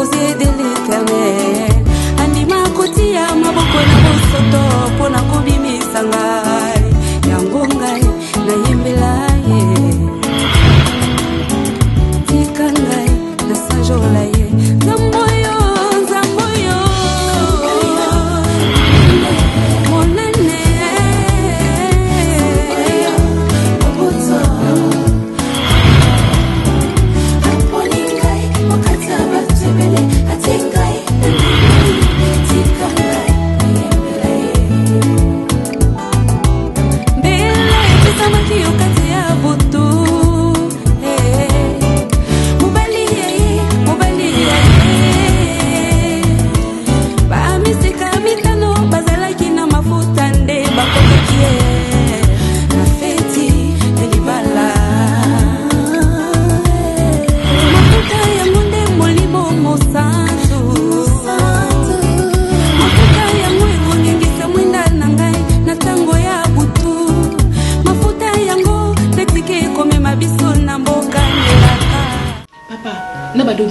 composé de l'éternel. Anima kotia maboko na bosoto pona kobimisa ngai. Yango ngai na yimbela ye. Tika ngai na sajola ye. Zamboyo, zamboyo. Monane.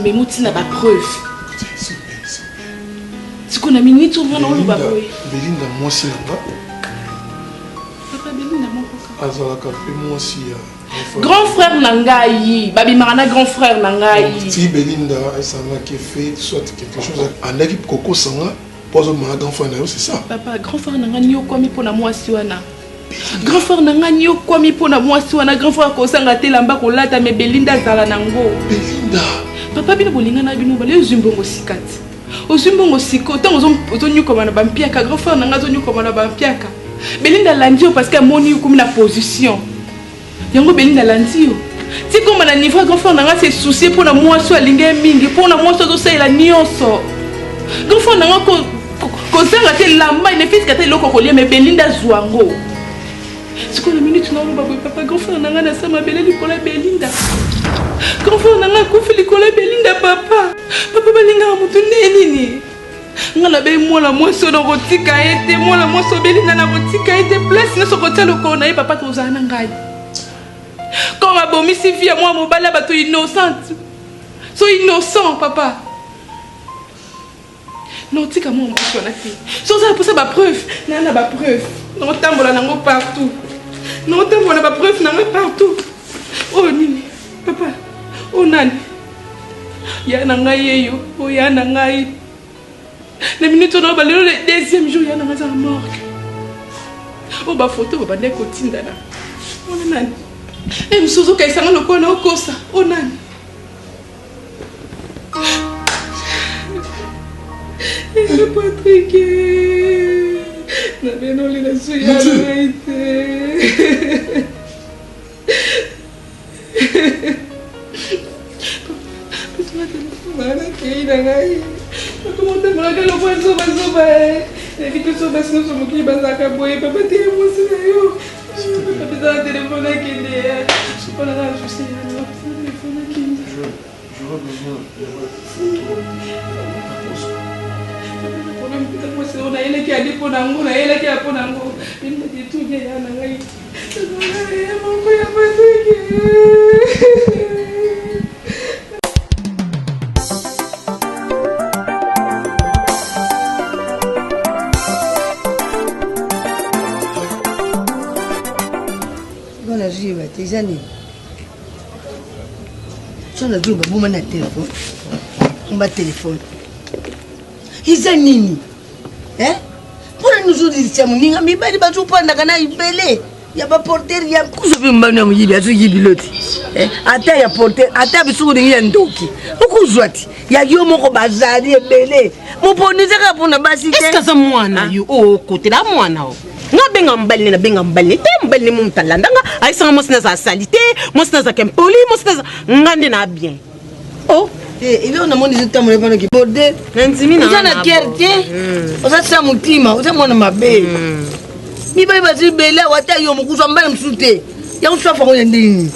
Mais mouti n'a pas preuve. Ce qu'on a mis ni tout le monde Belinda, moi aussi là-bas. Papa, Belinda, moi aussi. Grand frère Nangaï. Babi Marana, grand frère Nangaï. Si Belinda, ça m'a fait soit quelque chose. En équipe Coco Sanga, pose mon grand frère Nangaï, c'est ça. Papa, grand frère Nangaï, n'y a quoi mis pour la moi si wana. Grand frère Nangaï, n'y a quoi mis pour la moi si wana. Grand frère Kosanga Telamba Kolata, mais Belinda Zala Nango. Belinda. Papa bino bolinga na bino bale ozumbongo sikati ozumbongo siko tango ozonyu koma na bampiaka grand frère nanga ozonyu koma na bampiaka Belinda landio parce que amoni comme na position yango Belinda landio ti koma na niveau grand frère nanga se soucier pour na mwasi alinga mingi pour na mwasi ozosalela nyonso grand frère nanga ko zanga te lamba ne fiska te loko kolia mais Belinda zwango siko na minute na loba papa grand frère nanga na sama beleli kola Belinda. Grand frère nanga kufi likola Belinda papa. Papa balinga mutu nini. Ngala be mola mwaso na kotika ete mola mwaso Belinda na kotika ete place na sokotia loko na ye papa tozana ngai. Quand ma bomisi fille moi mobala bato innocente. So innocent papa. Non tika moi mwaso na fi. So ça pour ça ba preuve. Nana ba preuve. Non tambola nango partout. Non tambola ba preuve nango partout. Oh nini papa. Oh nani ya nangai yeyo oh ya nangai na minute on ba le deuxième jour ya nangai za morgue oh ba photo ba bande ko tinda na oh nani msuzu kaisanga lokho na okosa oh nani le Patrick na benoli na suya raite Mana kira ngai. Tu monta maraga lo pon soba. Evi tu soba sino somo ki bazaka boye papa te emosi na yo. Papa za telefone akende. Ona na juste ya no telefone akende. Je vois besoin de photo. On a ele ki adi pona ngo na ele ki apona ngo. Mimi ndi tu je ya na ngai. Mambo ya Patrick. Les années. Tu as vu, on a téléphone. On va téléphone. Ils ont nini. Hein? Pour nous dire, mais il va pas belé. Il y a pas porter, il y a cousu de manam, il y a du pilote. Attends, il y a porter, attends, il y a un doki. Beaucoup de il y a yo mon bazar, il y a belé. Mon poney, c'est pour la base. Est-ce que c'est moi, au côté là, moi, nga benga mbali te mbali mumtalanda nga aisa mosna za salite mosna za kempoli mosna za ngande na bien oh il est on a mon résultat mon répondre qui bordel nzimi na na kerte oza sa mutima oza mwana mabe mi ba ba zibela wata yo mukuzwa mbali msute ya uswa fa ngende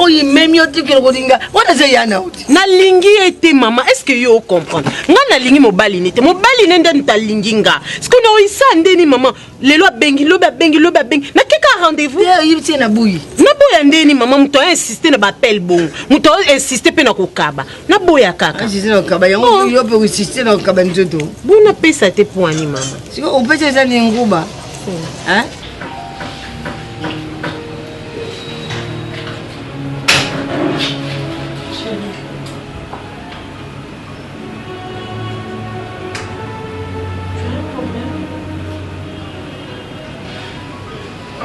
oyi même yo tikelo kolinga wana ze yana uti nalingi ete mama est-ce que yo comprendre nga nalingi mobali nete mobali nende ntalingi nga siko na oyisa ndeni mama lelo abengi lobe abengi nakeka rendez-vous yibiti na buyi naboya ndeni mama muto a insisté na bapel bon muto a insisté pe na kokaba naboya kaka insisté na kokaba yango yo pe insisté na kokaba nzoto bona pesa te poani mama siko opesa za ni nguba hein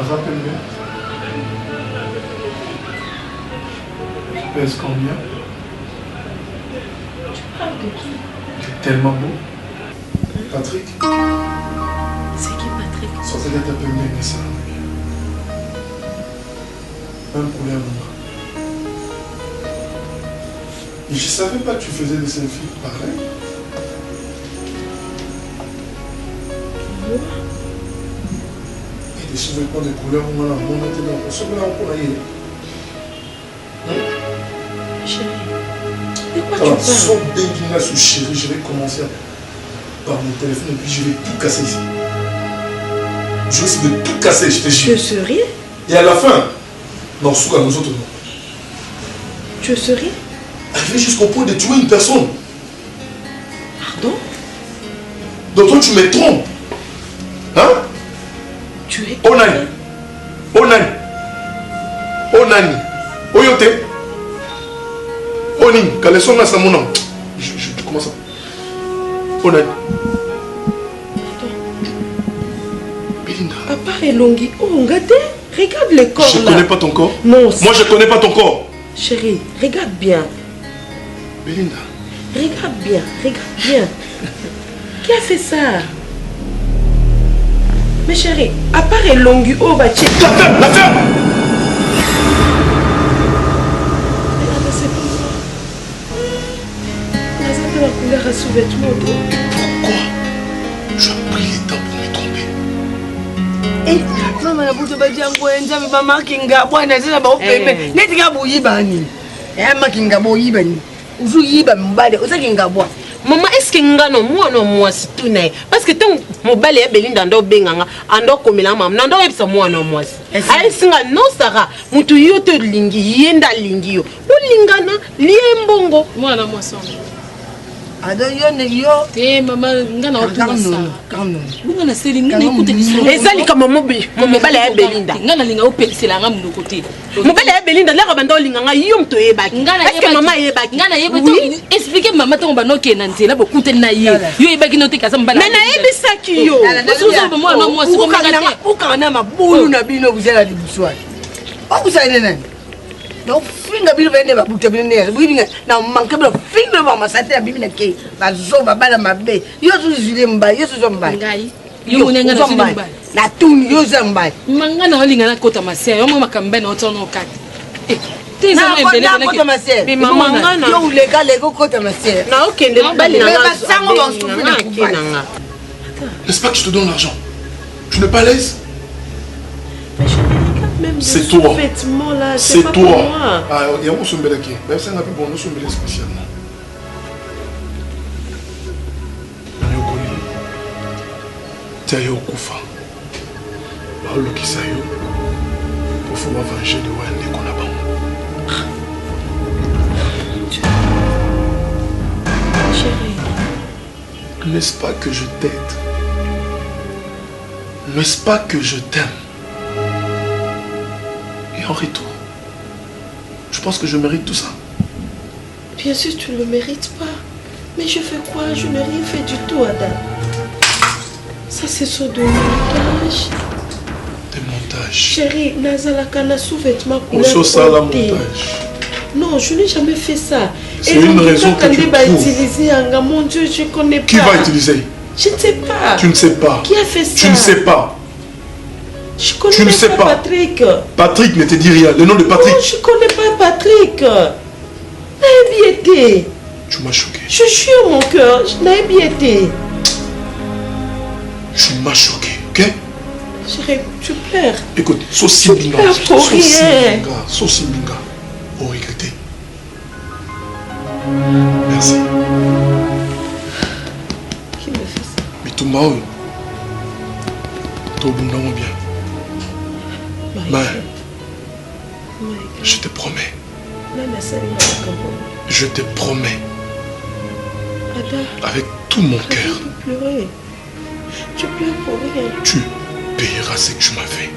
Rappelle-moi. Tu pèses combien? T'es tellement beau. Patrick? C'est qui Patrick? Sortez de taper bien ça. Même pour les moments. Et je savais pas que tu faisais des selfies pareil. Et des sous-vêtements de couleur, on a monté dans le sol, on a eu. Chérie, de quoi tu Alors, parles? sauf dès qu'il y a sous chérie, je vais commencer par mon téléphone et puis je vais tout casser ici. Je risque de tout casser, je te jure. Tu es sérieux? Et à la fin, non, sous à nous autres, non. Tu es sérieux? Arriver jusqu'au point de tuer une personne. Pardon? Donc toi, tu me trompes. Hein? Tu es... Onani. Onani. Onani. Oyote. Oni. Kaleson na samona. Je commence à... Onani. Belinda. À part Elongi, oh, regardez, regarde le corps Je là. connais pas ton corps. Non. Moi, je connais pas ton corps. Chérie, regarde bien. Belinda. Regarde bien, regarde bien. Qui a fait ça? Mais chérie, à part Elongi, oh, bah, tu... La ferme. Regarde, c'est pour moi. La zone de la couleur à sous-vêtements. Pourquoi tu as pris le temps pour me tromper? eh mama na buto ba jango enza ba makinga bwana zina ba upembe neti ga buyiba ni makinga boyiba ni uzu yiba mbale usakinga bwa Maman, est-ce que ngano mwana mwasi tunaye? Parce que tant mobile ya Belinda ndo benganga ando komela mama nando yebisa mwana mwasi. Ai singa no sara mutu yote lingi yenda lingi yo. Ulingana liembongo mwana mwasi. ado yo ne yo Te mama ngana otuma sa. Kamno. Bunga na seli ngana écoute l'histoire. ezali kama mobile ya Belinda. Ngana linga opelisela nga mu côté. Mobile ya Belinda la bando linganga yo mto yebaki. Est-ce que maman yebaki? Ngana yebaki. Expliquer maman to bano ke na nzela bo kute na ye. Yo yebaki no te kasa mbala. Mais na yebisaki yo. Suzo bo mwana mwasi ko ngana te. Ukana mabulu na bino kuzela libuswani. Okusaide nani? Donc finga bilo vende ba buta bine bwinga na mankablo finga ba masate ya bibina ke bazo babala mabe yo su zile mba yo su zomba Ngai. Yo munanga na zile mba. Na tuni yo zomba. Mangana olinga na kota masia yo mama kamba na otono okati. Te Na zo mbele na kota masia. Mais maman ngana yo ulega lego kota masia. na okende mobile na nga sango ba stupi na kinanga. N'est-ce pas que je te donne l'argent? Tu n'es pas à l'aise? C'est toi. C'est toi. Ah, il y a un peu de qui. Mais c'est un peu bon, nous sommes spécialement. Tu as eu au Koufa. Paolo qui s'est eu. Pour pouvoir venger de Wende qu'on a pas. Chérie. N'est-ce pas que je t'aide? N'est-ce pas que je t'aime? Et en retour, je pense que je mérite tout ça. Bien sûr, tu ne le mérites pas. Mais je fais quoi? Je n'ai rien fait du tout, Adam. Ça, c'est sur des montages. Des montages. Chérie, Nazalaka na sous-vêtements couleur. On ça la montage. Non, je n'ai jamais fait ça. C'est une raison que tu trouves. Utiliser un mon Dieu, je ne connais pas. Qui va utiliser? Je ne sais pas. Tu ne sais pas. Qui a fait ça? Tu ne sais pas. Je connais Tu ne sais pas. Patrick. Patrick ne te dit rien. Le nom de Patrick. Non, je ne connais pas Patrick. N'avais bien été. Tu m'as choqué. Je jure mon cœur, je n'avais bien été. Tu m'as choqué, ok? Chérie, tu pleures. Écoute, Sosi Binga. Sosi Binga. Sosi Binga. au regretter. Merci. Qui me fait ça? Mais tout le monde, tout le monde bien. Mais, je te promets. Je te promets. Avec tout mon cœur. Tu pleures pour rien. Tu payeras ce que tu m'as fait.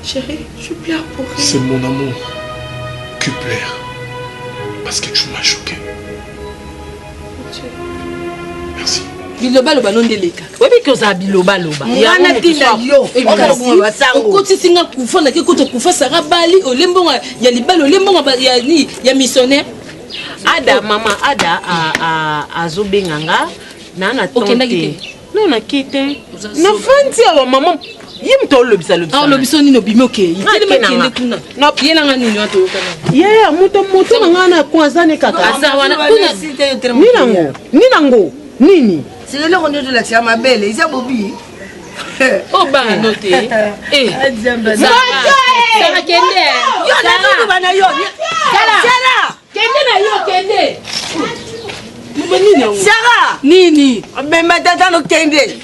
Chérie, tu pleures pour rien. C'est mon amour qui pleure. Parce que tu m'as choqué. Merci. Biloba loba non deleka. Webi que ça biloba loba. Mwana tinda yo. Okoti singa kufana ke koto kufa sara bali olembonga ya libalo olembonga ya ni ya missionnaire. Ada mama ada a zobenganga nana tonte. Non na kite. Na fanti awa mama yim to lobisa lobisa. Ah lobisa ni no bimi okay. Yele makende kuna. Na yena ngani nyo to kana. Yeah, moto ngana kwanzane kaka. Asa wana kuna. Ninango. Nini? C'est le on de la chama belle, ils ont bobi. Oh ba noté. Eh. Sara kende. Yo na tu bana yo. Sara. Kende na yo kende. Sara. Nini? Mais matata no kende.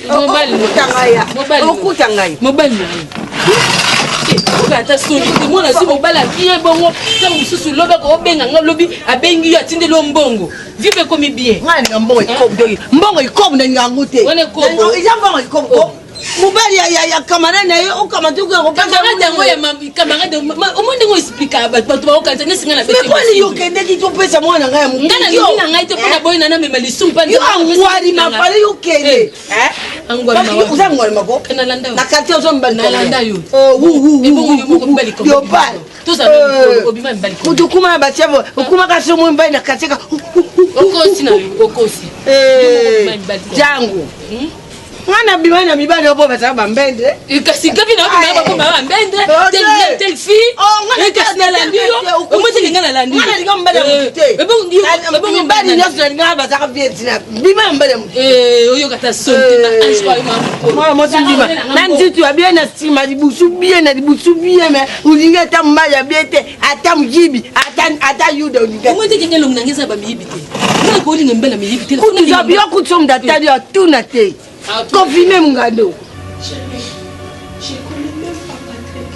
Okutangaya. Mobile. Ata soni mona si mobala bien bongo ta mususu loba ko benga ngolobi abengi ya tinde lo mbongo vive comme bien ngani mbongo mbongo ikobu na ngangote wane ko iya mbongo ikobu mobali ya kamara na yo okamatu ko camarade ngo ya camarade omonde ngo explica ba to ba okanta nesinga na bete kweli yo kende ki to pesa mwana ngaya mu ngana ni na ngai te pona boy na me malisumpa yo angwari mafale yo kende angwari ma uza ngwari mako na landa na kati yo mbali na landa yo yo mbali ko yo ba to sa obima mbali ko kutukuma ba chebo ukuma ka somo mbali na katika okosi na okosi jangu mwana bimana mibana opo bata bambende kasi gabi na opo bambende tel fille kasi na landi yo omote linga na landi mwana linga mbale mute ebo mbali nyoso linga bata ka vietina bimana mbale mute oyo kata sonte na anjwa mwana mosi bima même si tu as bien estimé dibusu bien mais ulinga ta mbaya biete ata mjibi ata yuda ulinga omote kinga lo mnangeza ba mibite mwana ko linga mbala mibite ko tu as bien kutsomda tali atuna te confirmez mon gado. Je connais même pas Patrick.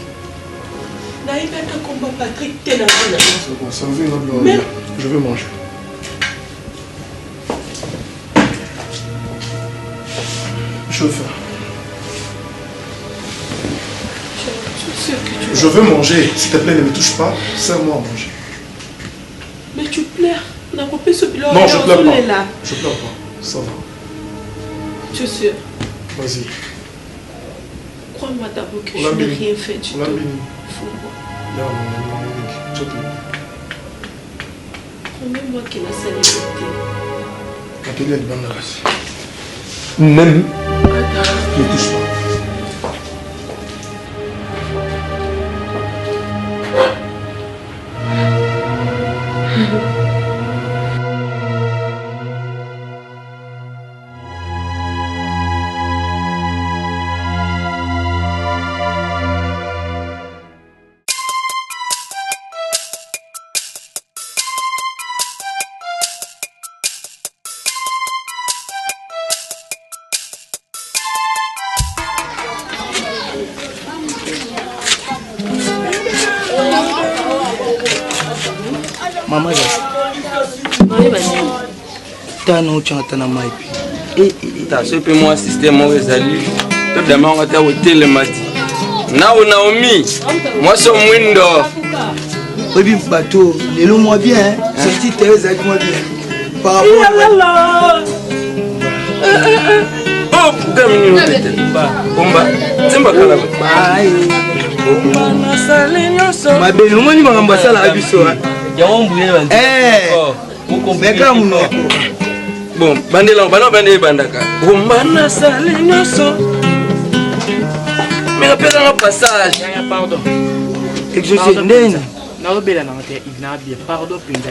Naïba ka combat Patrick t'es là. C'est bon, ça va, je vais manger. Chauffeur. Je veux manger. S'il te plaît, ne me touche pas. Sers-moi à manger. Mais tu pleures. Non, je pleure pas. Je pleure pas. Ça va. Tu es sûr? Vas-y. Crois-moi d'abord que je n'ai rien fait du tout. Faut-moi. Promets-moi qu'il a sa liberté. Même. Ne touche pas. Maman, tano chantana maipi. Ta sope moi système moi ezali. To dama ngata hotel mati. Nao Naomi. Moi so mwindo. Oui bateau, lelo moi bien, sorti Thérèse avec moi bien. Par rapport Oh, comme nous tete. Bomba. Zemba kala. ma belle, moi ni makambo sala abiso. Beka muno. Bon, bandela bana bandaka. Bomba na sale nyoso. Mais rappelle un passage. Pardon. Exaucé ndene. Na obela na te ina bien pardon pinda.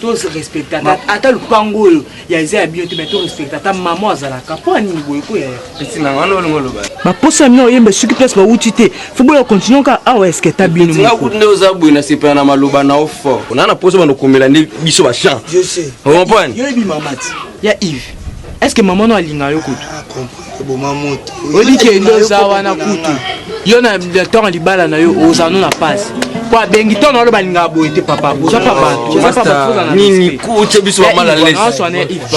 tous respecter ata lupango oyo ya eza ya bio te mais to respecter ata maman azalaka po anini boye ko ya petit na ngano ngolo ba baposa mino oyembe soki place bauti te fo boya continue ka awa est-ce que ta bino nga kutne oza boye na sepa na maloba na ofo ona na poso bano komela ndi biso ba champ je sais comprendre yo bi mamati ya Yves est-ce que maman no alinga yo kutu comprendre bo mamoto odi ke ndo za wana kutu yo na temps libala na yo ozano na passe kwa bengi to na lo balinga boye te papa boza papa nini kuche biso ba mala lesi on soit Yves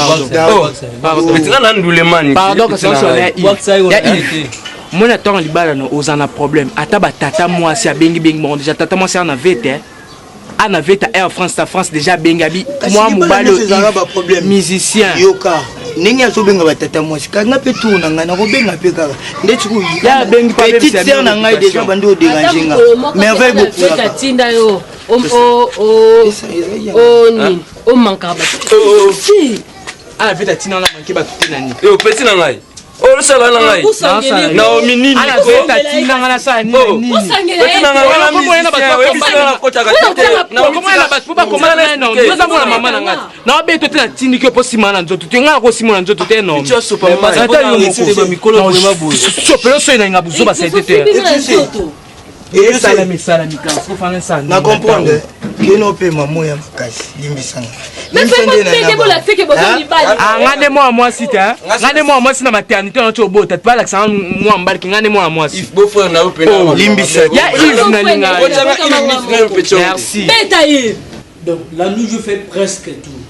pardon petit na ndule mani pardon que ça soit Yves mona temps libala no ozana problème ata ba tata moi si bengi bon déjà tata moi si en avait te en avait ta Air France ta France déjà bengabi moi mobalo musicien yoka ninga so benga batata moi kanga pe tourna ngana ko benga pe kaka ndeti ku ya bengi pa petite sœur na ngai déjà bandi o déranger nga merveille beaucoup ta tinda yo o manka ba si ala veta tina na manke ba tuté nani yo petit na ngai o sala na ngai na o minini ala veta tina ngana sa nini petit na ngai na minini na kota ka na comment la bat pour pas comment non nous avons la maman nga na be to tina tini ke po simana nzoto te nga ko simana nzoto te non tu so pas mal ba mikolo vraiment beau so pelo so ina ngabuzo ba saite te et ça la misala mikala faut faire ça na comprendre que no pe maman ya makasi limbisanga mais faut pas que la fille que bozo libali ngane moi si ta ngane moi si na maternité on to bota pas la ça moi mbalki ngane moi si beau frère na opena limbisa ya Yves na linga merci donc là nous je fais presque tout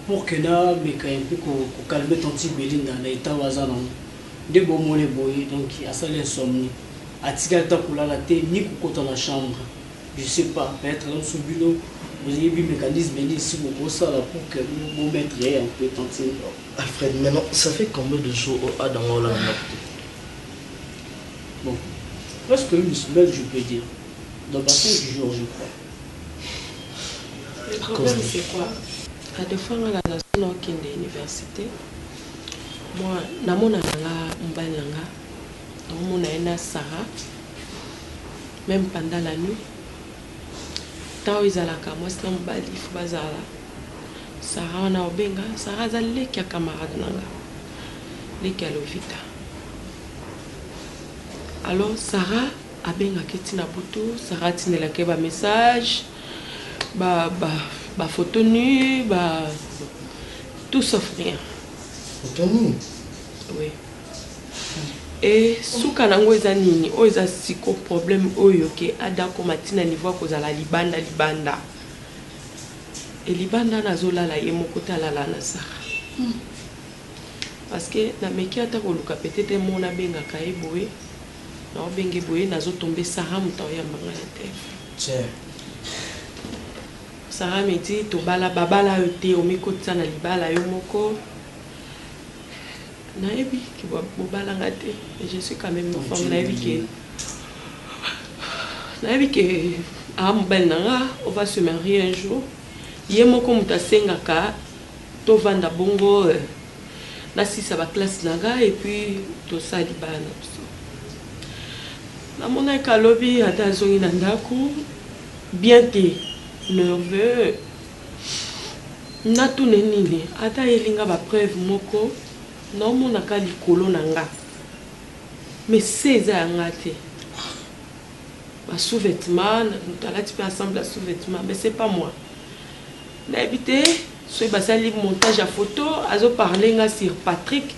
pour que na mais quand même pour calmer ton petit Belinda na état wazana de bon molé boy donc il a ça l'insomnie atika ta kulala te ni kokota la chambre je sais pas peut-être un subilo vous avez vu mécanisme ici pour ça là pour que vous mettriez un peu tenter Alfred maintenant ça fait combien de jours au dans la bon presque une semaine je peux dire dans 5 jours je crois le problème c'est quoi à des fois à la nation qui est université moi na mona nga mbalanga on a Sarah même pendant la nuit tant ils allaient comme moi c'est un balif bazala Sarah on a obenga Sarah zalé qui a camarade nanga les kalovita alors Sarah a benga ketina butu Sarah tinela ke ba message ba photo nu ba tout sauf rien photo nu oui. Et souka nango eza nini o eza siko problème oyo ke adako matina niveau kozala libanda et libanda nazolala ye moko talala na Sarah parce que na meki ata koluka peut-être mona benga kai boye na obenge boye nazo tomber Sarah muta ya mbanga ya te Sarah me dit to bala babala yote o mikotsa na libala yo moko naebi ki bobala ngate et je suis quand même une femme naebi que mobile nanga on va se marier un jour ye moko mutasenga ka to vanda bongo na sisa ba classe nanga et puis to sali bana na mona ka lobi ata zongi na ndako bien te nerveux na tout nini ata yelinga ba preuve moko non mon a kali kolo nanga mais c'est ça ngate ba sous-vêtements nous allons faire ensemble la sous-vêtements mais c'est pas moi n'habité soit basali montage à photo azo parler nga sur Patrick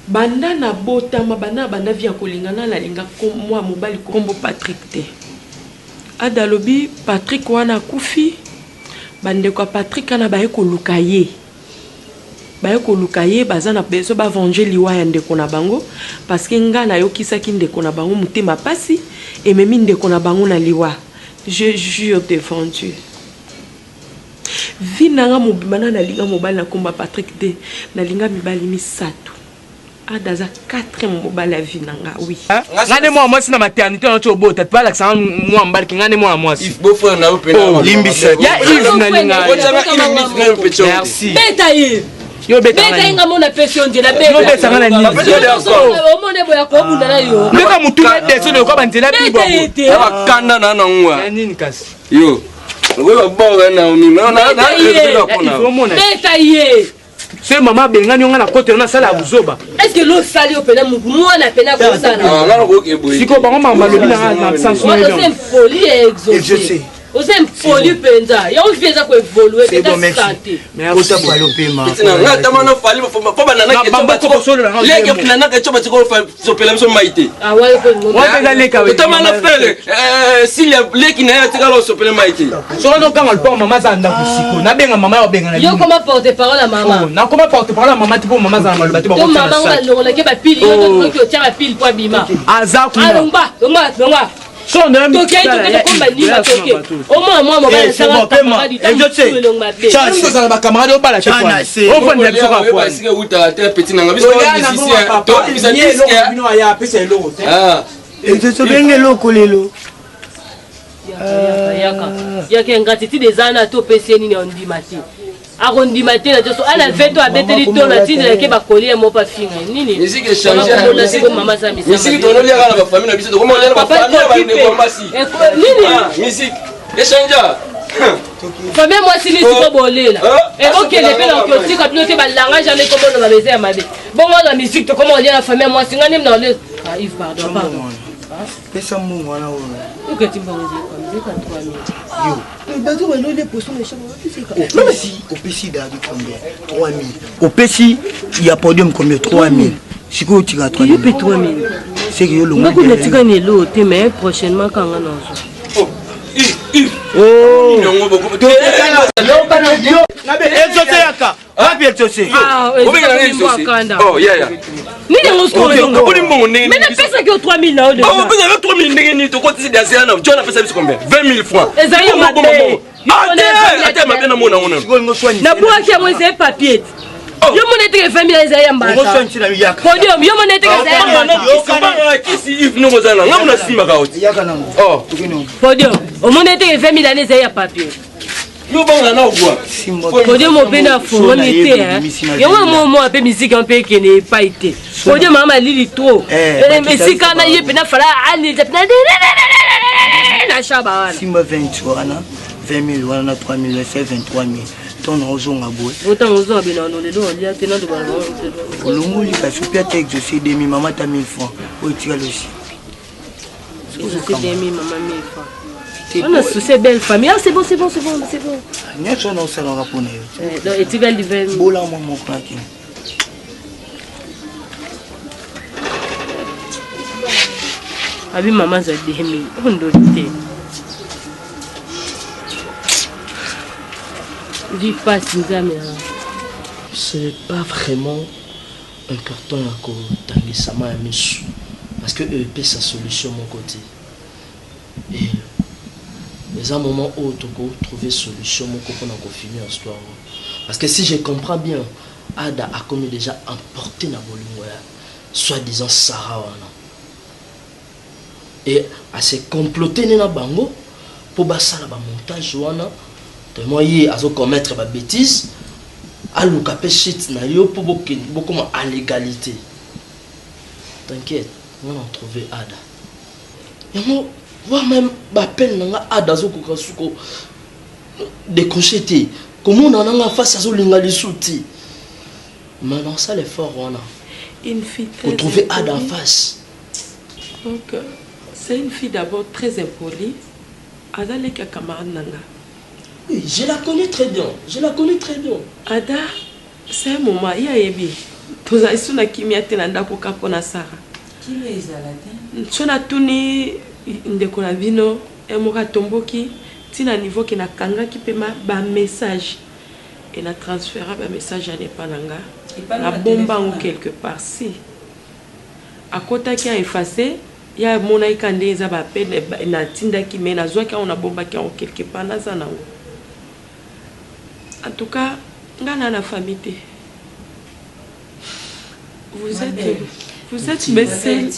banda na botama bana via kolingana la linga comme moi mobile kombo Patrick te adalobi Patrick wana kufi bande kwa Patrick ana ba ekolukaye baye kolukaye bazana beso ba venger liwa ya ndeko na bango parce que nga na yokisaki ndeko na bango mutema pasi et memi ndeko na bango na liwa je jure devant Dieu vinanga mobimana na linga mobali na komba Patrick de na linga mibali misato adaza 4 mobali ya vinanga oui ngane moi si na maternité on chobo tete pas l'accent moi mbalki ngane moi si beau frère na opena limbisa ya Yves na linga merci beta Yves yo beta nga mona pression de la beta yo beta ngana nini o mone boya ko bunda na yo beta mutu na deso ne ko banzela bibo aba kanda na ngwa nini kasi yo Oui, bon, Naomi, mais on a c'est maman benga nyonga na côté na sala buzoba. Est-ce que l'eau sali au pena moi na pena pour ça là? Siko bango mama lobi na absence moi c'est folie exaucée. Vous êtes folie penza. Ya on fait ça pour évoluer c'est bon merci. Mais ça pour aller paiement. Na tamano fali faut banana ke toba tiko. Leke pinana ke toba tiko so pela so maité. Ah ouais faut. Moi pesa leka we. Tamano frère s'il y a leki na tika lo so pela maité. So no kanga le port maman za ndako siko. Na benga maman o benga na. Yo comment porter parole à maman? Na comment porter parole à maman tipo maman za ngalo bati ba ko. Maman on la ke ba pile yo to tient la pile pour bima. Azaku. Alomba, donga. So on a mis toke komba lima toke au moins moi mon bal ça va camarade chance ça va camarade au bal chance au fond de l'eau quoi parce que uta te petit nanga biso musicien to bisa disque ya pesa l'eau ah et je benge loko lelo yaka ngati des ana to pesa ni on dit matin arondi matin na so ala veto abeteli to na tinde ke ba coller mo pa finga nini musique changer maman ça musique to no liaka na ba famille na biso to comment na ba famille ba ne kombasi nini musique échanger famille moi si ni ko bolela et OK les pena ko tika bloquer ba langage jamais comme on va baiser à mabe bon moi la musique to comment on dit la famille moi si ngani na le Yves pardon pesa mungu wana wewe uketimba wewe kwa 3000 yo bazo walo les poissons les chambres même si au PC d'habit combien 3000 au PC il y a podium combien 3000 si ko tika 3000 il paye 3000 c'est que yo longo ngako na tika ni lo te mais prochainement quand on a oh non beaucoup to na be exaucé yaka rapi exaucé oh yeah nini ngosko mais na pesa que 3000 là oh vous avez 3000 ndenge to côté c'est assez non tu as fait ça combien 20 000 francs ezali mabe attends mabe na mona na boa ki mo c'est papier yo mona te 20 000 ezali mbasa podium yo mona te ezali kisi if no mozana ngamuna sima kaoti yaka nango oh podium o mona te 20 000 ezali ya papier yo banga na ogwa podium mo bena fo on était hein yo mo ape musique un peu qui n'est pas été podium mama lili trop et musique na yepe na fala ani na shaba simba 20 wana 20 000 wana 3 000 c'est 23 000 ton ozonga boy autant ozonga bena no le do lia tena de balon olongoli ka supia texte je sais demi maman ta 1000 francs o tira le si je sais demi maman 1000 francs on a sous ces belles familles c'est bon nyoso na osala rapona yo donc et tu vas livrer bola mo mo plaki abi maman za demi on do te vive pas Nzambe. Ce n'est pas vraiment important à côté sama misu parce que EP sa solution mon côté et les un moment où tu peux trouver solution mon côté on a finir l'histoire parce que si je comprends bien Ada a comme déjà emporté na bolingwa soi-disant Sarah wana et a se comploter na bango pour basala ba montage wana moi hier à commettre ma bêtise à l'oucapé shit na yo pour beaucoup à l'égalité t'inquiète on a trouvé Ada et moi voir même ma peine nga Ada zoko kasuko décrocher comment on en a face à zo linga li souti maintenant ça l'effort on a une fille pour trouver Ada en face donc c'est une fille d'abord très impolie Ada les camarades nanga. Oui, je la connais très bien. Ada, c'est un moment, il y a Ebi. Tous les gens qui m'ont été dans le cas pour Sarah. Qui les a là? Tu as tout ni ndeko na vino, et moi tomboki, tina niveau qui na kanga qui peut ma message et na transférer ba message à n'epananga. Na bomba ou quelque part si. À côté qui a effacé, il y a mon aikande za ba peine na tinda qui mena zwa qui on a bomba qui en quelque part na za nango. En tout cas, dans la famille, vous êtes médecin.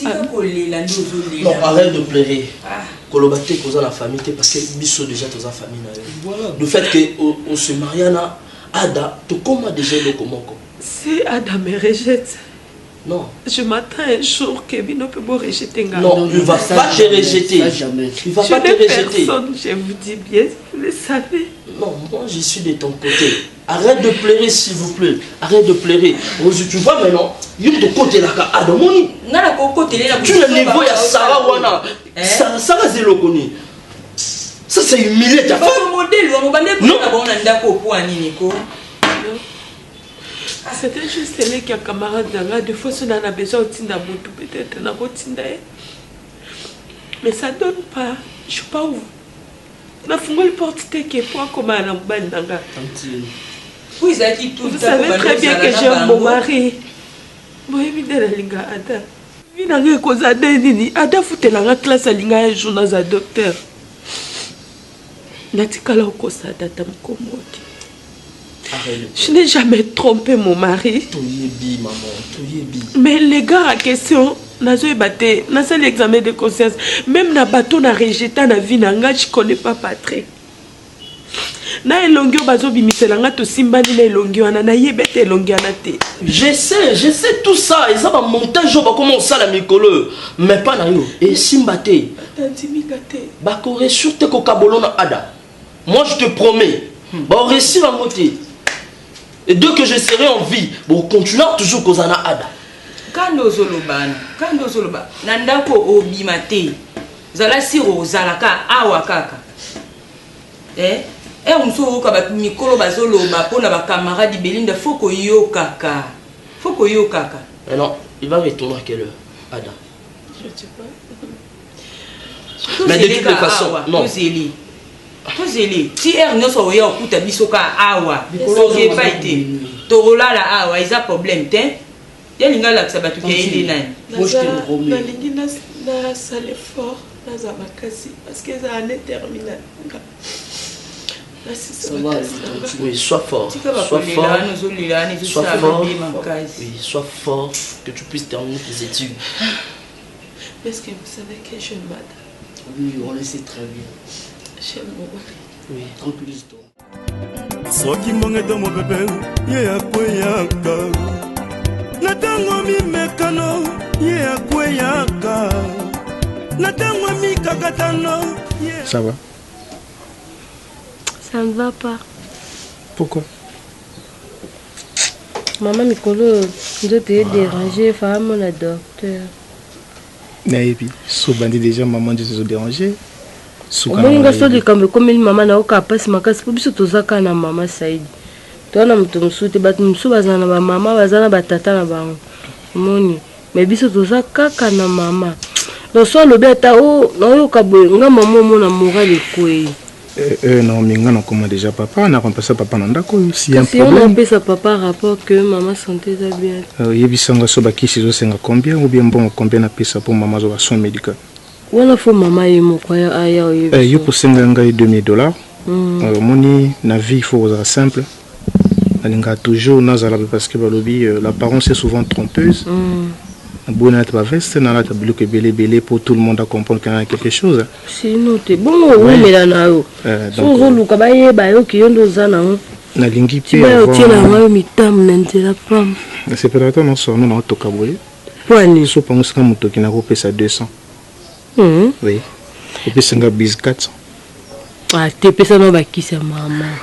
Non, arrête de pleurer. Kolobate cause la famille parce que biso déjà dans la famille. Voilà. Le fait que on se marie na Ada, tu comment déjà le comment. Si Ada me rejette. Non. Je m'attends un jour que Bino peut me rejeter. Non, il ne va pas te rejeter. Il ne va pas te rejeter. Personne, je vous dis bien, vous le savez. Non, moi je suis de ton côté. Arrête de pleurer s'il vous plaît. Arrête de pleurer. Tu vois maintenant, il y a de côté là. Tu le niveau, il y a Sarah Wana. Sarah Zelokoni. Ça c'est humilié ta femme. Non. C'était juste les camarades d'Anga. Des fois, on a besoin de Tindamoto, peut-être, on a besoin. Mais ça ne donne pas. Je ne sais pas où. On a fondé le porte-tête qui est point comme un lamban d'Anga. Vous savez très bien que j'aime mon mari. Moi, je suis Linga Ada. Je suis Ada fouté la classe à Linga un jour dans un docteur. Je n'ai jamais trompé mon mari. Mais les gars à question, dans l'examen de conscience, même na bateau na rejeté na vie nanga, je connais pas Patrick. Na elongio bazo bimiselanga to simbani na elongio ana na yebete elongio ana te. Je sais tout ça. Et ça va monter jour va commencer à la mikolo. Mais pas na yo. Et simbate. Ba ko ressurte ko kabolona ada. Moi je te promets. Ba réussir à monter. Et dès que je serai en vie, bon continuer toujours kozana ada. Kando zoloba, nandako obimate. Zala siro zalaka awa kaka. On se voit que Mikolo Bazolo, pour la camarade de Belinda, faut yo kaka. Non, il va retourner à quelle heure, Ada? Je ne sais pas. Mais de toutes les façons, non. Si nous sommes au Kuta Bisoka Awa, Soke Paite, Torola la Awa, il y a problème, il y a l'ingala que ça va tout gagner. Moi je te promets. La salle est fort, parce que ça a terminé. Oui, sois fort. Sois fort, que tu puisses terminer tes études. Est-ce que vous savez que j'aime madame? Oui, on le sait très bien. J'aime mon mari. Oui, tranquillise-toi. Soki mongeto mo bebe ye akweyaka natango mimekano ye akweyaka natango mikakatano. Ça va? Ça ne va pas. Pourquoi? Maman Mikolo, je dois te déranger, femme la docteur. Et puis, si vous déjà maman de se déranger. Moi, je suis comme une maman n'a aucun pas, ma casse pour biso tozaka na maman Saïd. Toi na mutu musuti bat musu bazana ba maman bazana ba tata na bango. Moni, mais biso tozaka kana maman. Donc soit le beta o na yo kabwe nga maman mo na moral ekwe. Non, mais on a déjà papa, on a remplacé papa dans d'accord. Si on remplace papa rapport que maman santé va bien. Il y a des gens qui sont combien ou bien bon combien na pesa pour maman sur soins médicaux. Wala fo maman yemo kwa aya oyo. Yo pour $2,000. Moni na vie il faut être simple. Alinga toujours nazala parce que balobi l'apparence est souvent trompeuse. Bonne être veste na la table que belé pour tout le monde à comprendre qu'il y a quelque chose. C'est noté. Bon oui mais là na yo. So luka ba ye ba yo kiyondo zana. Na lingi pe. Ba yo tiena wa mitam na ndela pam. C'est peut être non so non na tokaboye. Kwani so pense que moto qui na ko pesa 200. Oui. Et puis c'est un bis 400. Ah, t'es pesa no ba kisa maman.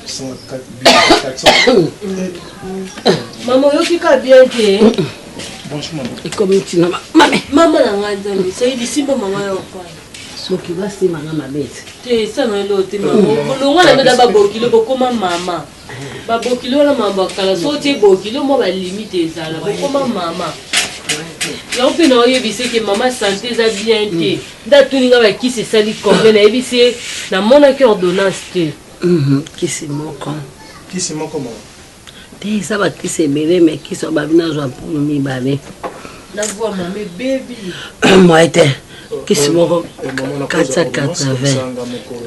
400. Maman yo kika bien que. Bonjour maman. Et comme tu n'as maman n'a rien dit, ça y est ici maman yo quoi. So qui va c'est maman ma bête. T'es ça non l'autre maman. Bon on a d'abord bokilo comment maman. Ba bokilo la maman kala so t'es bokilo moi ba limite ça là. Comment maman. Et on peut nous dire que maman santé ça bien té. D'atuninga ba qui c'est ça li combien na ebissé na mon ordonnance té. Qui c'est mon con. Qui c'est mon comment? T'es ça va qui c'est bébé mais qui sont babina joie pour mi balé. La voix maman baby. Moi était qui c'est mon 480.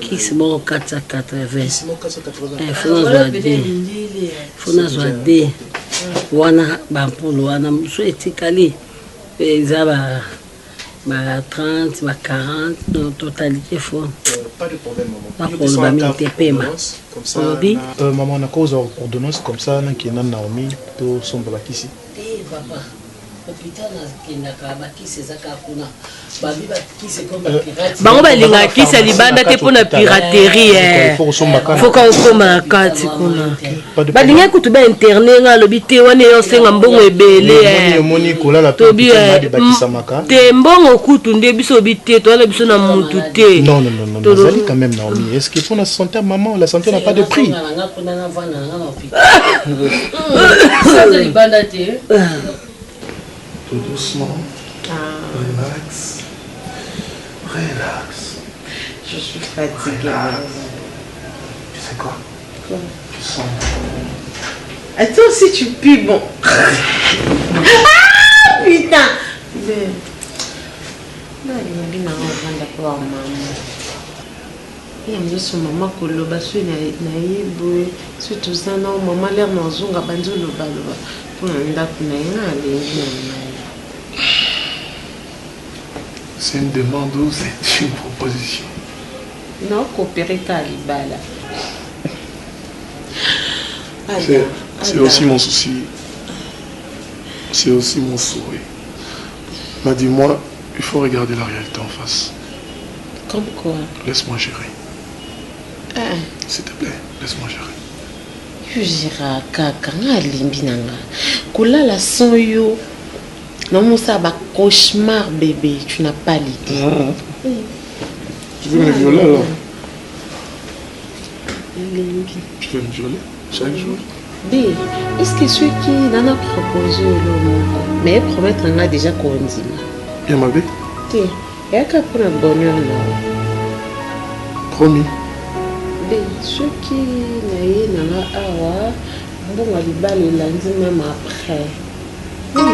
Qui c'est mon 480. Faut nous aider. Wana bampolo wana muso etikali eza ba 30 ba 40 dans totalité faut pas de problème maman. Comme ça maman on a cause ordonnance comme ça qui est Naomi to son baba ici. Papa bango balinga kisa libanda te mpona piraterie foka okoma na kati kuna balinga kutu bainterne nga alobi te wana eyosenga mbongo ebele tobi te mbongo kutu nde biso obi te towana biso na mutu te. Non, Nazali quand même Naomi. Est-ce qu'il faut la santé à maman? La santé n'a pas de prix. Tout doucement. Relax. Je suis fatiguée. Tu sais quoi? Tu sens. Et toi aussi tu pues bon. Ah putain. Maman koloba sui na yebo surtout ça non maman l'air nazonga banzolo baloba pour ndako na yenga alengi na mai. C'est une demande ou c'est une proposition? Non, coopérer qu'à libala. C'est aussi mon souci. C'est aussi mon souhait. Mais dis-moi, il faut regarder la réalité en face. Comme quoi? Laisse-moi gérer. S'il te plaît, laisse-moi gérer. Je gérer kaka nga limbi nanga. Kola la son yo. Non mon ça ba cauchemar bébé, tu n'as pas l'idée. Tu veux me violer alors? Limbi. Tu veux me violer chaque jour? B, est-ce que ceux qui n'en a proposé le mais promettre nga déjà qu'on dit. Bien ma bé? T. Et à pour un bonheur là. Promis. B, ceux qui n'ont pas awa, bon on va les baler lundi même après. Non, mais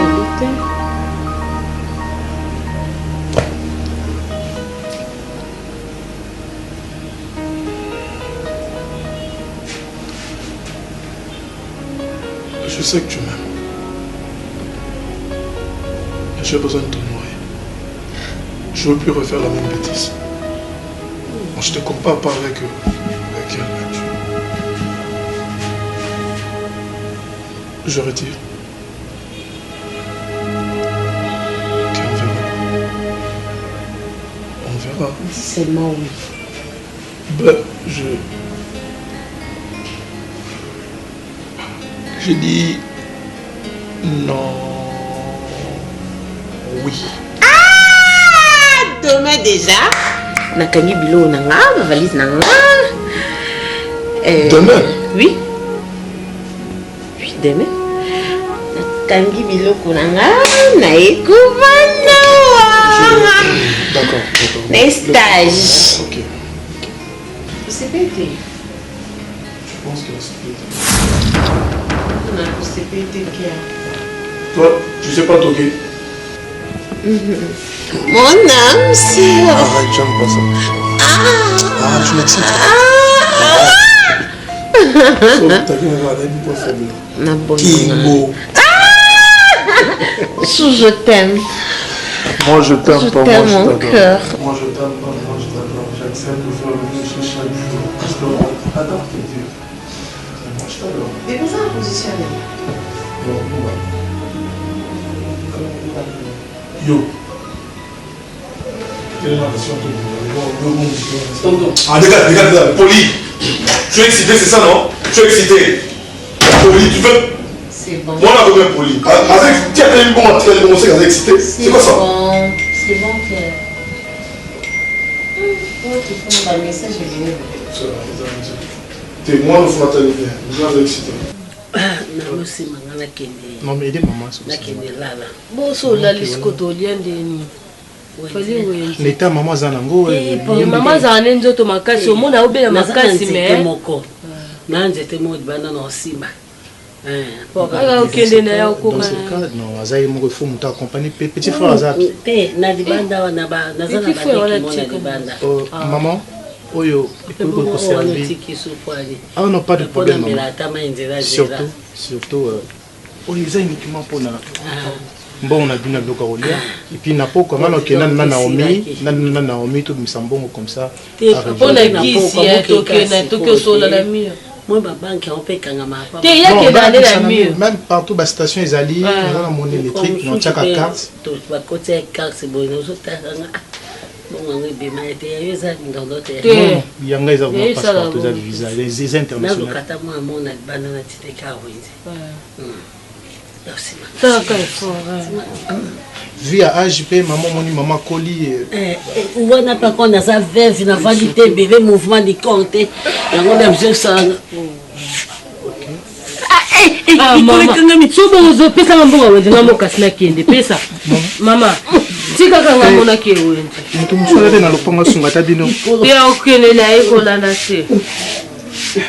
Je sais que tu m'aimes. J'ai besoin de te nourrir. Je ne veux plus refaire la même bêtise. Bon, je ne te compare pas avec elle. Je retire. Ok, on verra. Dis seulement oui. Ben, j'ai dit non. Oui. Ah! Demain déjà. Nakani bilo nanga, ma valise nanga. Demain? Oui. Oui, demain. Nakani bilo nanga, na ekubana. D'accord. Na stage. Ok. Vous savez que Je pense que c'est toi, tu sais pas toquer. Mon âme, c'est... Arrête, j'aime pas ça. Ah, tu m'excites. T'as vu, regarde, elle dit pas faible. Kingo. Je t'aime. Moi, je t'aime pas, moi, je t'adore. Mon cœur. Moi, je t'aime pas, moi, je t'adore. J'accepte de faire le jeu chaque jour. Parce que j'adore tes yeux. Moi, je t'adore. Et vous en positionnez. Yo. Quelle est ma question? Ah, regarde, Poli. Tu es excité, c'est ça, non? Tu es excité. Poli, tu veux? C'est bon. Moi, on a besoin de Poli. Tu as tellement commencé à excité. C'est quoi ça? C'est bon, Pierre. Tu fais un message et t'es moi, nous faisons bien. Nous excité. Non mais aidez maman bon so la liskoto liandeni l'état maman zanango maman zane nzoto makasi omona obela makasi mais moko na nzete mo bana na osima kaka okende na ya okoka non azai moko faut muta accompagner petit frère azaki te na dibanda wana ba nazana ba dibanda maman oyo écoute servir ah non pas de problème surtout oyo eza uniquement mpona mbongo na bino biloko ya kolia epuis na poko ngana okenda na Naomi tobimisa mbongo comme ça mpona kisi tokenda toki osola na mire Moi, ma banque, on paye quand même. Même partout, la station est allée, on a monnaie électrique, on tient la carte. Côté carte, c'est bon, nous autres, bon, on est bien, mais il y a dans d'autres. Il y a des passeports, des visas, les internationaux. Vu à AJP, maman Koli. On n'a pas qu'on a sa veuve, une validité, bébé, mouvement de compte. Et on a besoin de ça. Maman, si vous avez fait un bon moment, vous avez fait un maman, si vous avez fait un bon moment, vous avez fait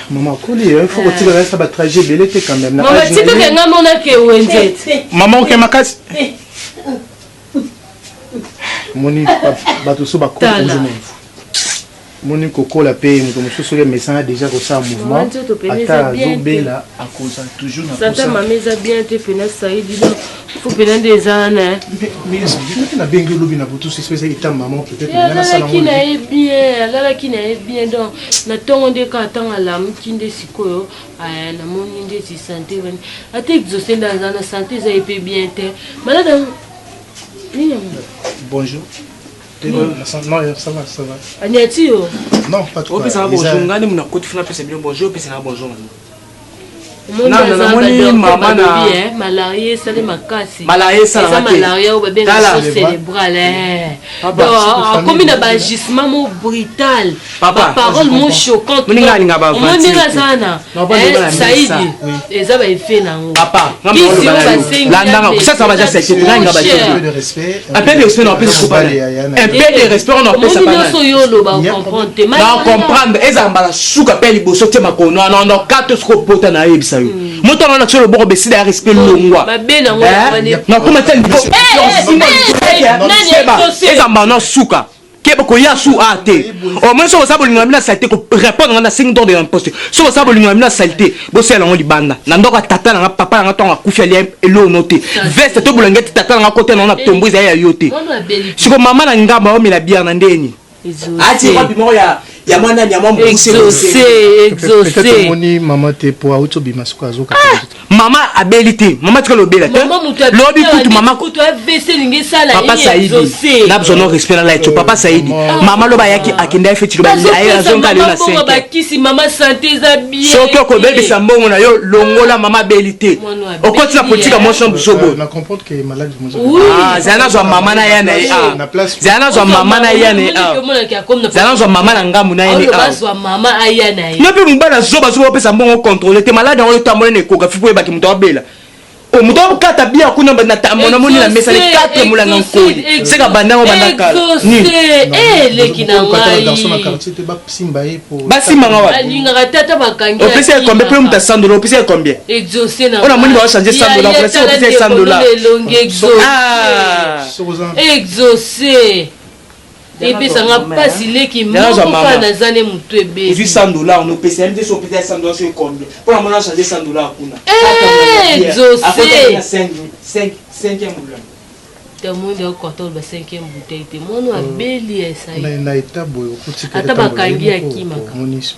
Maman Koli, il faut que tu restes à trajet belé quand même. Maman, si tu as un maman, ok, ma casse. Moni, batuso bakoko aujourd'hui. Moni koko la paye, nous sommes message déjà que ça mouvement. Ata zobela à cause toujours na ça. Ça m'a mis à bien te faire ça il dit faut prendre des années. Mais na bengi lobi na butu c'est spécial état maman peut-être na ça qui n'est bien, là qui n'est bien donc na tongo de katan ala mkinde sikoyo na moni de si santé ate exaucer dans la santé ça est bien te. Malade. Bonjour. Non, ça va. Agnatio. Non, pas trop. Ça va bonjour. Ngani muna koti funa pesa bien bonjour, pesa na bonjour. Malarié, ça les macasses. Malarié, ça la malarié au bébé cérébral. Comme un agissement brutal. Parole mon choquante. Saïdi. Et ça va fait nan. Papa, un peu de respect. Un peu de respect, on peut se couper. Un peu de respect, on peut se couper. Non, comprendre. Ezamba souka peli boso te makono. Non, quatre scopota na ebisa. Moto na sur le bord besi da respect longwa. Non, comment tu ezamba na souka. Keboko ya sou ate. Au moins so sabo linga mina saleté ko répondre na 5 ans de imposture. So sabo linga mina saleté, bo sela ngo libanda. Na ndoka tata na papa na tonga kufia lié elo noté. Veste to bulangeti tata na côté na tomboza ya yoté. Siko mama na ngamba o mila bière na ndeni. Ati kwa bimo ya mwana nyama mbuse exaucé moni mama te po auto bimasuko azoka mama abilité mama tiko lobela te lobi kutu mama kutu avese lingi sala papa Saïdi na besoin de respect na laito papa Saïdi mama loba yaki akenda feti loba ayi azonga le na 5 bakisi mama santé za bien soko ko bebe sambongo na yo longola mama abilité okoti na politique mo chambre zobo na comprendre que malade ah zana zo mama na yana zana zo mama na yana zana zo mama na ngamu na yana mama ayana ne pe mbana zoba zo pesa mbongo contrôler te malade on to amone ko gafi po baki mto bela o mto kata bia kuna na tamona moni na mesa le 4 mulanga nkoli seka bandango bandaka ni le kina mai dans son quartier te ba simba e po ba simba ngawa alinga tata bakangi o pesa combien pe muta 100 $, o pesa combien exaucé na on a moni ba changer 100 $, on pesa 100 $. Ah exaucé et puis ça n'a pas si les qui m'ont pas dans années moutoué bé. 100 $, on peut payer sur peut-être 100 $, c'est combien? Pour la monnaie changer 100 $, kuna. Exaucé. Après 5e boulot. Tout le monde est content de 5e bouteille. Moi nous a béli ça. Na état boyo kutika. Ataba kangi akimaka.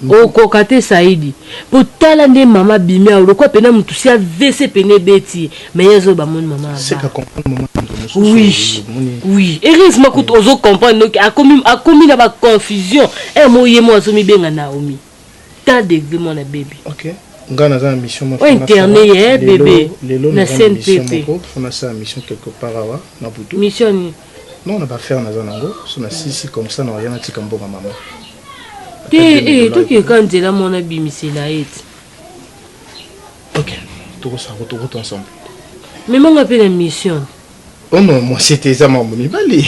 O kokate Saïdi. Pour talande mama bimia o ko pena mutu si avese pene beti. Mais yezo ba mon maman. C'est qu'à comprendre maman. Oui. Heureusement que tu comprendre a commis la confusion. Et moi yemo azomi benga Naomi. Ta degré mon bébé. OK. Ngana za mission mo internet bébé na CNPP on a ça mission quelque part là na butu mission non on va faire na zanango so na sisi comme ça na rien tika mbonga maman to ki quand la mon abimisela et OK tout ça tout ensemble mais mon appelle mission. Oh non, moi c'était ça mon mibali.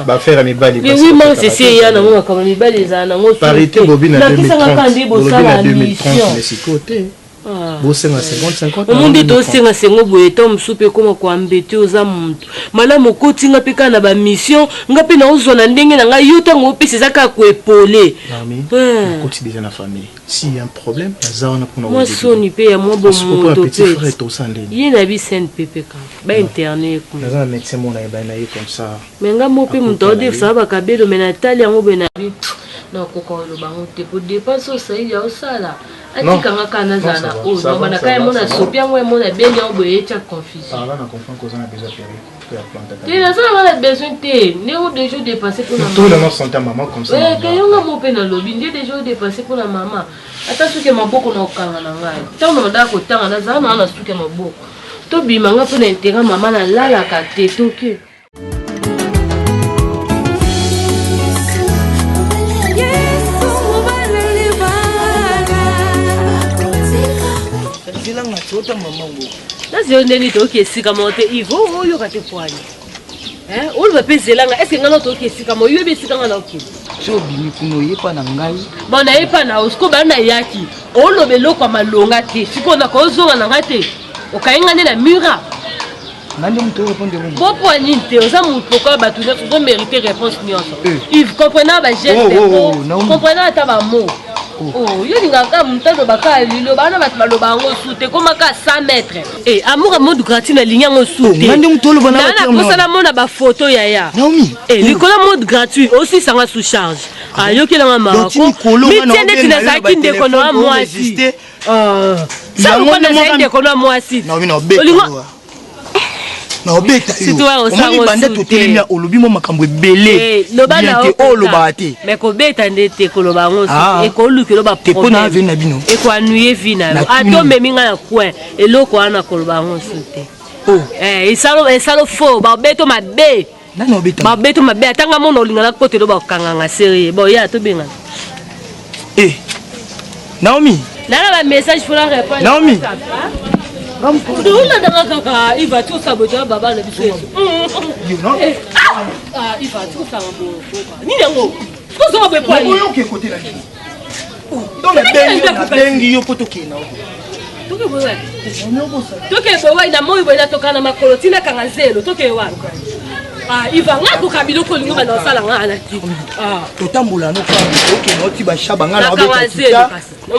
Ba faire mibali. Mais oui, moi c'est ya na moi comme mibali za na ngo. Parité bobina 2030. Bobina 2030 mais c'est côté. Bo senga 50. Omundi to senga sengo boye to msupe koma kwa mbete oza muntu. Mala mokoti nga peka na ba mission, nga pe na ozona ndenge na nga yuta ngo pese zaka ko épauler. Mami. Koti déjà na famille. S'il y a un problème, ça on a pour nous. Moi soni pe ya moi bon moto petit frère to sandé. Yi na bi CNPP ka. Ba internet ko. Na médecin mon na ba na comme ça. Mais nga mo pe muntu ode ça ba kabelo menatali yango be na. Non, coco, le baron, tu peux dépenser ça, il y a ça là. Non, ça va. Oh, non, mais quand on a soupé, moi, on a bien envoyé, tu as confusion. Ah, là, on a confiance qu'on a déjà fait. Tu as besoin de néo des jours dépassés pour la maman. Tout le monde sentait maman comme ça. Oui, quand on a mon père dans le lobby, des jours dépassés pour la maman. Attention que ma beaucoup n'a aucun en tant on a d'accord, tant on a ça, on a su que ma beaucoup. Tout bien, maman pour l'intérêt, maman là la carte, tout que. Là, c'est ok, si comme on te il faut y aura tes poignées. Hein, on va peser là. Est-ce que on a ok, si comme on y est, si comme on a ok. So bimi kuno ye pa na ngai. Bon, na ye pa na usko ba na yaki. On lo belo kwa malonga te. Siko na ko zonga na ngate. Okainga ne na mura. Nandi mto répondre moi. Bon poignée te, oza mu pourquoi ba tout doit mériter réponse nyonso. Il comprenait ba geste de comprenait ata ba mot. Oh, il y a un mutalo baka lilo bana bat maloba ngo soute comme ka 100 mètres. Eh, amour à mode gratuit na ligne ngo soute. Nandi mutolo bana ba. Na posa na mona ba photo ya. Naomi. Eh, likola mode gratuit aussi ça va sous charge. Ah, yo kela mama. Mais tiens net na zaki ndeko na moi si. Ça on na zaki ndeko na moi si. Naomi na beta. Na obeta yo. Omoni banda totelemia olobi mo makambo ebele. Loba na o loba te. Mais ko beta ndete ko loba ngo e ko luki loba te pona ave na bino. E ko anuye vina. Ato meminga na coin eloko ana ko loba ngo sote. Oh. Esalo fo ba beto mabe. Nani obeta? Ba beto mabe atanga mono lingala kote loba kanganga serie. Bo ya to benga. Eh. Naomi. Nana ba message pour la répondre. Naomi. Ndula danga kaka iva tu saboja baba na biso. You know? Ah iva tu saboja. Ni nango. Ko so be poani. Ko ke côté la vie. Donc la bengi yo poto kina. Toke bowa. Toke bowa ina moyo boya tokana makolo tina kanga zelo toke wa. Ah iva ngako kabilo ko linga na sala ngana ti. Ah totambola no fa oke no ti ba shaba ngana obeta.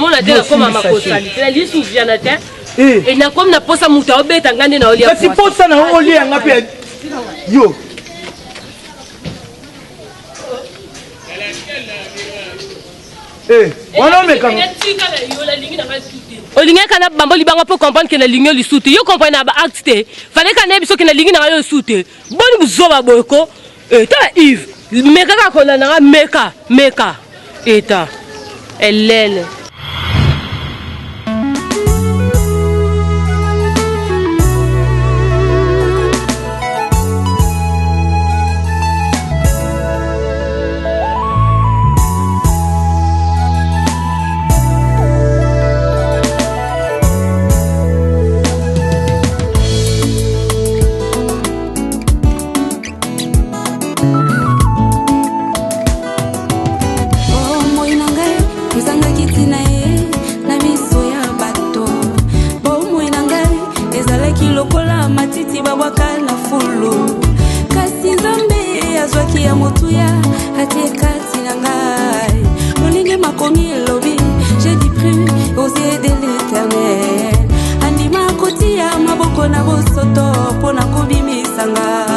Mona tena koma makosali. Tena lisu viana te. Et na comme na posa muta obeta ngane na olia. Si posa na olia ngape yo. Eh, wana me kanga. Olinga kana bambo libanga pour comprendre que la ligne li soute. Yo comprendre ba acte. Fallait kana biso que la ligne na yo soute. Boni buzoba boyko. Ta Yves. Meka ka kona na meka. Eta. Elle. J'ai dit plus aux yeux de l'Éternel. Anima kotia maboko na bosoto pona kobimisanga.